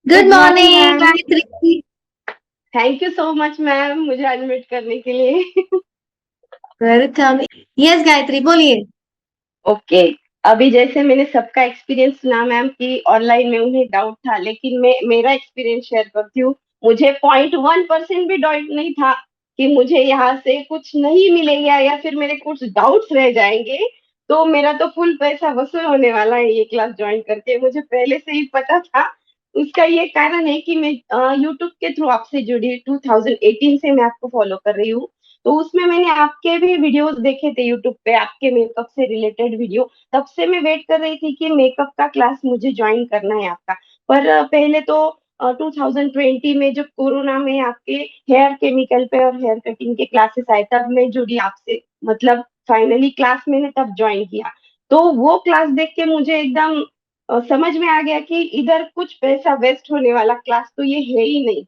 Good good morning morning ma'am. Gayatri. Thank you so much ma'am मुझे unmute करने के लिए। वेलकम। यस गायत्री बोलिए। ओके। अभी जैसे मैंने सबका एक्सपीरियंस सुना मैम कि ऑनलाइन में उन्हें डाउट था, लेकिन मैं मेरा एक्सपीरियंस शेयर करती हूँ। मुझे 0.1% भी डाउट नहीं था कि मुझे यहाँ से कुछ नहीं मिलेगा या फिर मेरे कुछ डाउट्स रह जाएंगे। तो मेरा तो फुल पैसा वसूल होने वाला है ये क्लास ज्वाइन करके, मुझे पहले से ही पता था। उसका ये कारण है कि मैं यूट्यूब के थ्रू आपसे जुड़ी 2018 से मैं आपको फॉलो कर रही हूँ। तो उसमें मैंने आपके भी वीडियोस देखे थे यूट्यूब पे, आपके मेकअप से रिलेटेड वीडियो। तब से मैं वेट कर रही थी कि मेकअप का क्लास मुझे ज्वाइन करना है आपका। पर पहले तो 2020 में जब कोरोना में आपके हेयर केमिकल पे और हेयर कटिंग के क्लासेस आए, तब मैं जुड़ी आपसे। मतलब फाइनली क्लास मैंने तब ज्वाइन किया। तो वो क्लास देख के मुझे एकदम समझ में आ गया कि इधर कुछ पैसा वेस्ट होने वाला क्लास तो ये है ही नहीं।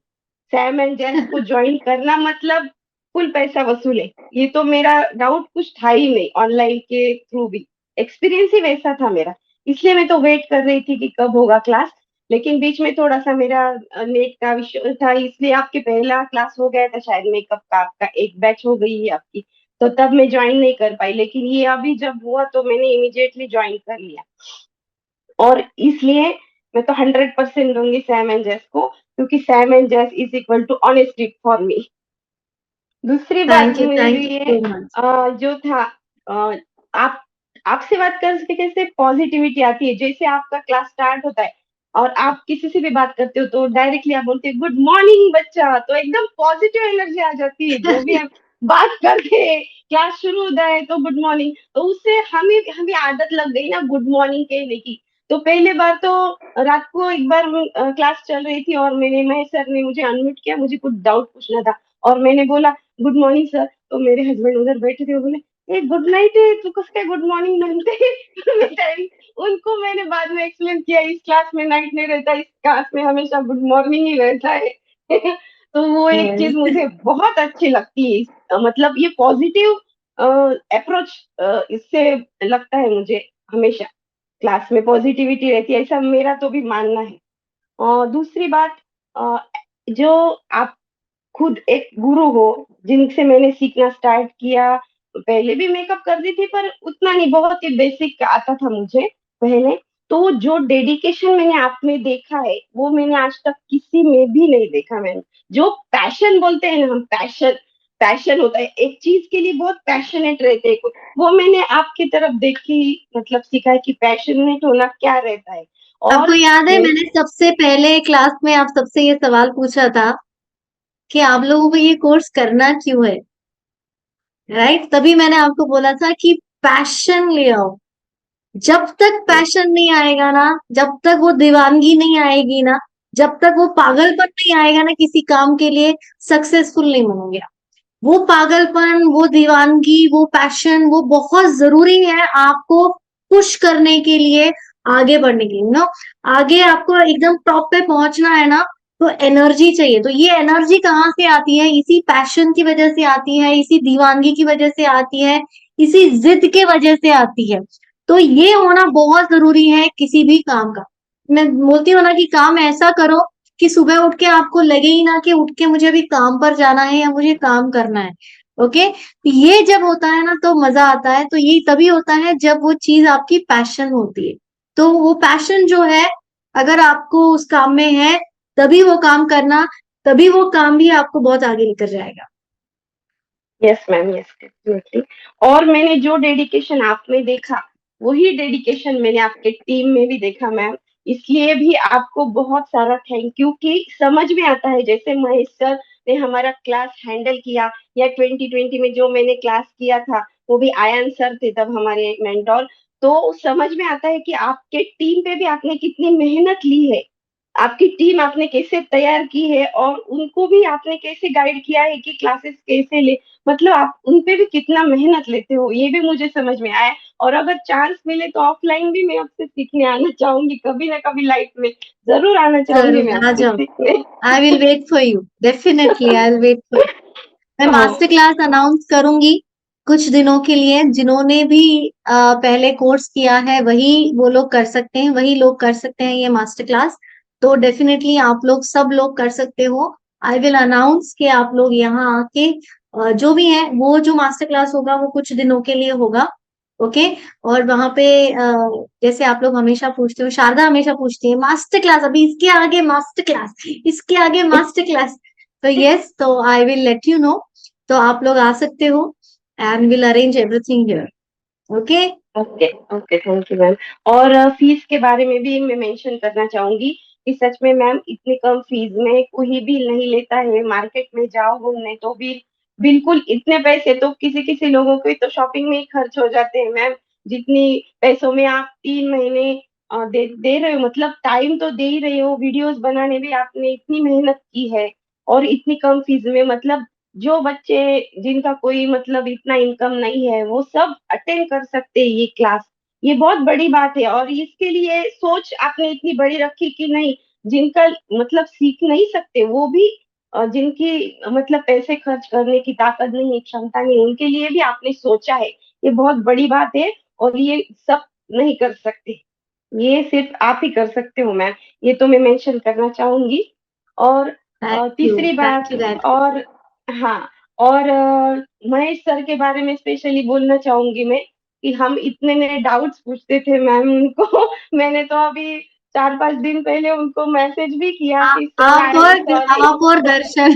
सैम एंड जेम्स को ज्वाइन करना मतलब फुल पैसा वसूले। ये तो मेरा डाउट कुछ था ही नहीं, ऑनलाइन के थ्रू भी एक्सपीरियंस ही वैसा था मेरा। इसलिए मैं तो वेट कर रही थी कि कब होगा क्लास। लेकिन बीच में थोड़ा सा मेरा नेट का विषय था, इसलिए आपके पहला क्लास हो गया था शायद मेकअप का, आपका एक बैच हो गई है आपकी। तो तब मैं ज्वाइन नहीं कर पाई, लेकिन ये अभी जब हुआ तो मैंने इमीडिएटली ज्वाइन कर लिया। और इसलिए मैं तो 100% दूंगी सैम एंड जेस को, क्योंकि Sam and Jess is equal to honesty for me. दूसरी बात मेरे थैंक यू लिए सो मच। जो था, अ, आप आपसे बात करके कैसे पॉजिटिविटी आती है। जैसे आपका क्लास स्टार्ट होता है और आप किसी से भी बात करते हो तो डायरेक्टली आप बोलते हो गुड मॉर्निंग बच्चा, तो एकदम पॉजिटिव एनर्जी आ जाती है। जो भी हम बात करते हैं, क्लास शुरू होता है तो गुड मॉर्निंग, तो उससे हमें हमें आदत लग गई ना गुड मॉर्निंग कहने की। तो पहले बार तो रात को एक बार क्लास चल रही थी और मैंने महेश सर ने मुझे अनम्यूट किया, मुझे कुछ डाउट पूछना था। और मैंने बोला गुड मॉर्निंग सर। तो मेरे हस्बैंड उधर बैठे थे, वो बोले ए गुड नाइट है, तू किसका गुड मॉर्निंग बोलते है। उनको मैंने बाद में एक्सप्लेन किया इस क्लास में नाइट नहीं रहता, इस क्लास में हमेशा गुड मॉर्निंग ही रहता है। तो वो एक चीज यस। मुझे बहुत अच्छी लगती है। मतलब ये पॉजिटिव अप्रोच, इससे लगता है मुझे हमेशा क्लास में पॉजिटिविटी रहती है, ऐसा मेरा तो भी मानना है। और दूसरी बात, अ, जो आप खुद एक गुरु हो, जिनसे मैंने सीखना स्टार्ट किया। पहले भी मेकअप करती थी पर उतना नहीं, बहुत ही बेसिक आता था मुझे पहले। तो जो डेडिकेशन मैंने आप में देखा है वो मैंने आज तक किसी में भी नहीं देखा। मैंने जो पैशन बोलते हैं ना हम, पैशन पैशन होता है एक चीज के लिए, बहुत पैशनेट रहते हैं कोई, वो मैंने आपकी तरफ देखी। मतलब सीखा है कि पैशनेट होना क्या रहता है। आपको और याद है मेरे मैंने सबसे पहले क्लास में आप सबसे ये सवाल पूछा था कि आप लोगों को ये कोर्स करना क्यों है, राइट? तभी मैंने आपको बोला था कि पैशन ले आओ। जब तक पैशन नहीं आएगा ना, जब तक वो दीवानगी नहीं आएगी ना, जब तक वो पागलपन नहीं आएगा ना किसी काम के लिए, सक्सेसफुल नहीं बनोगे। वो पागलपन, वो दीवानगी, वो पैशन, वो बहुत जरूरी है आपको पुश करने के लिए, आगे बढ़ने के लिए ना। आगे आपको एकदम टॉप पे पहुंचना है ना, तो एनर्जी चाहिए। तो ये एनर्जी कहाँ से आती है? इसी पैशन की वजह से आती है, इसी दीवानगी की वजह से आती है, इसी जिद के वजह से आती है। तो ये होना बहुत जरूरी है किसी भी काम का। मैं बोलती हूँ ना कि काम ऐसा करो कि सुबह उठ के आपको लगे ही ना कि उठ के मुझे अभी काम पर जाना है या मुझे काम करना है। ओके, ये जब होता है ना तो मजा आता है। तो ये तभी होता है जब वो चीज आपकी पैशन होती है। तो वो पैशन जो है, अगर आपको उस काम में है, तभी वो काम करना, तभी वो काम भी आपको बहुत आगे लेकर जाएगा। Yes ma'am, yes definitely. और मैंने जो डेडिकेशन आप में देखा, वही डेडिकेशन मैंने आपके टीम में भी देखा मैम। इसलिए भी आपको बहुत सारा थैंक यू कि समझ में आता है। जैसे महेश सर ने हमारा क्लास हैंडल किया, या 2020 में जो मैंने क्लास किया था, वो भी आयन सर थे तब हमारे मेंटोर। तो समझ में आता है कि आपके टीम पे भी आपने कितनी मेहनत ली है, आपकी टीम आपने कैसे तैयार की है, और उनको भी आपने कैसे गाइड किया है कि क्लासेस कैसे ले। मतलब आप उन पे भी कितना मेहनत लेते हो, ये भी मुझे समझ में आया। और अगर चांस मिले तो ऑफलाइन भी मैं आपसे सीखने आना चाहूंगी, कभी ना कभी लाइफ में जरूर आना चाहूंगी मैं जरूर आ आपसे जाओ। सीखने। I will wait for you, definitely I will wait for you. मैं हाँ। मास्टर क्लास अनाउंस करूंगी कुछ दिनों के लिए। जिन्होंने भी पहले कोर्स किया है वही वो लोग कर सकते हैं, वही लोग कर सकते हैं ये मास्टर क्लास। तो डेफिनेटली आप लोग सब लोग कर सकते हो। आई विल अनाउंस कि आप लोग यहाँ आके जो भी है वो जो मास्टर क्लास होगा वो कुछ दिनों के लिए होगा। ओके। और वहां पे जैसे आप लोग हमेशा पूछते हो, शारदा हमेशा पूछती है मास्टर क्लास, अभी इसके आगे मास्टर क्लास, इसके आगे मास्टर क्लास। तो यस, तो I will let you know. तो आप लोग आ सकते हो and will arrange everything here. Okay. Okay okay, thank you ma'am. और फीस के बारे में भी मैं मेंशन करना चाहूंगी कि सच में मैम इतनी कम फीस में कोई भी नहीं लेता है। मार्केट में जाओ घूमने तो भी बिल्कुल इतने पैसे तो किसी किसी लोगों के तो शॉपिंग में ही खर्च हो जाते हैं मैम। जितनी पैसों में आप 3 महीने दे रहे हो, मतलब टाइम तो दे ही रहे हो, वीडियोस बनाने में आपने इतनी मेहनत की है और इतनी कम फीस में, मतलब जो बच्चे जिनका कोई मतलब इतना इनकम नहीं है वो सब अटेंड कर सकते हैं ये क्लास। ये बहुत बड़ी बात है और इसके लिए सोच आपने इतनी बड़ी रखी कि नहीं, जिनका मतलब सीख नहीं सकते वो भी जिनकी मतलब पैसे खर्च करने की ताकत नहीं है, क्षमता नहीं, उनके लिए भी आपने सोचा है। ये बहुत बड़ी बात है और ये सब नहीं कर सकते, ये सिर्फ आप ही कर सकते हो मैम। ये तो मैं मेंशन करना चाहूंगी। और तीसरी थैंक बात, यू दैट। और हाँ, और महेश सर के बारे में स्पेशली बोलना चाहूंगी मैं कि हम इतने नए डाउट्स पूछते थे मैम उनको। मैंने तो अभी 4-5 दिन पहले उनको मैसेज भी किया कि सर आप आई एम और सॉरी। आप और दर्शन।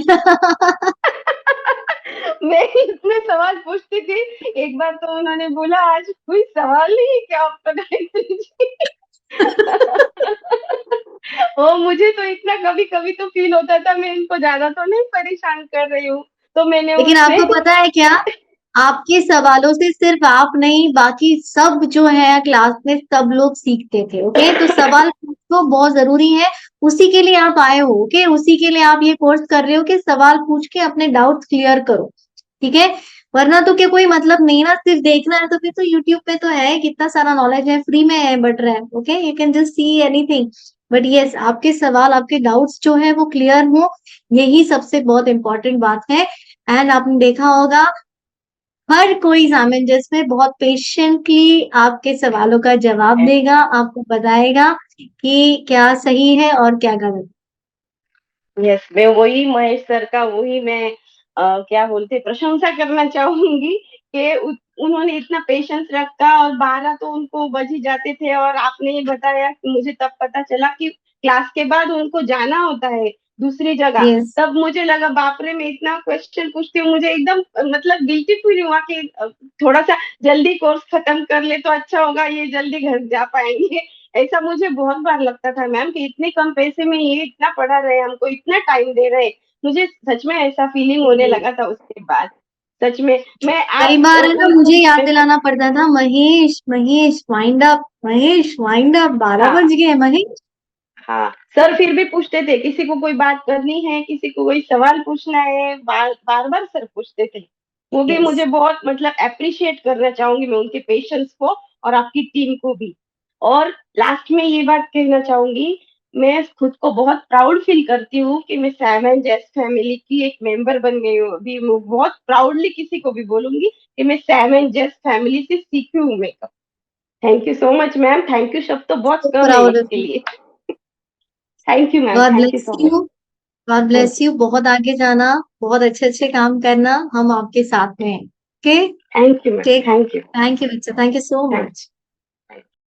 मैं इतने सवाल पूछती थी, एक बार तो उन्होंने बोला आज कोई सवाल नहीं है क्या आपका गायत्री जी। ओ, मुझे तो इतना कभी कभी तो फील होता था मैं इनको ज्यादा तो नहीं परेशान कर रही हूँ, तो मैंने लेकिन उनसे आपको पता है क्या, आपके सवालों से सिर्फ आप नहीं, बाकी सब जो है क्लास में सब लोग सीखते थे। ओके, तो सवाल पूछना बहुत जरूरी है। उसी के लिए आप आए हो। ओके, उसी के लिए आप ये कोर्स कर रहे हो कि सवाल पूछ के अपने डाउट्स क्लियर करो। ठीक है। वरना तो क्या कोई मतलब नहीं ना, सिर्फ देखना है तो फिर तो यूट्यूब पे तो है, कितना सारा नॉलेज है, फ्री में है बट रहा है। Okay, you can just see anything. But yes, आपके सवाल, आपके डाउट्स जो है वो क्लियर हो, यही सबसे बहुत इंपॉर्टेंट बात है। एंड आपने देखा होगा हर कोई सामंजस्य में बहुत पेशेंटली आपके सवालों का जवाब देगा, आपको बताएगा कि क्या सही है और क्या गलत। यस, मैं वही महेश सर का वही मैं क्या बोलते प्रशंसा करना चाहूंगी कि उन्होंने इतना पेशेंस रखा और 12 तो उनको बज ही जाते थे और आपने ये बताया कि मुझे तब पता चला कि क्लास के बाद उनको जाना होता है दूसरी जगह। यस। तब मुझे लगा बाप रे, मैं इतना क्वेश्चन पूछती हूँ, मुझे एकदम मतलब गिल्टी फील हुआ कि थोड़ा सा जल्दी कोर्स खत्म कर ले तो अच्छा होगा, ये जल्दी घर जा पाएंगे। ऐसा मुझे बहुत बार लगता था मैम कि इतने कम पैसे में ये इतना पढ़ा रहे, हमको इतना टाइम दे रहे। मुझे सच में ऐसा फीलिंग होने लगा था उसके बाद। सच में मैं कई आज बार है ना उनको मुझे याद मैसेज, दिलाना पड़ता था, Mahesh Mahesh wind up, Mahesh wind up, 12 हाँ बज गए महेश। हाँ, सर फिर भी पूछते थे किसी को कोई बात करनी है, किसी को कोई सवाल पूछना है, बार बार बार सर पूछते थे। वो भी यस। मुझे बहुत मतलब अप्रिशिएट करना चाहूंगी मैं उनके पेशेंस को और आपकी टीम को भी। और लास्ट में ये बात कहना चाहूंगी, मैं खुद को बहुत प्राउड फील करती हूँ कि मैं सैम एंड जेस फैमिली की एक मेंबर बन गई हूँ। अभी मैं बहुत प्राउडली किसी को भी बोलूंगी कि मैं सैम एंड जेस फैमिली से सीखी हूँ makeup. Thank you so much ma'am, thank you शब्द तो बहुत सो कम है प्राउड ऑफ इसके यू। लिए। Thank you ma'am, God thank you bless so much. You. God thank bless you, बहुत आगे जाना, बहुत अच्छे अच्छे काम करना, हम आपके साथ में हैं। Okay. Thank you ma'am, take. Thank you. Thank you बच्चा, thank you so thank much.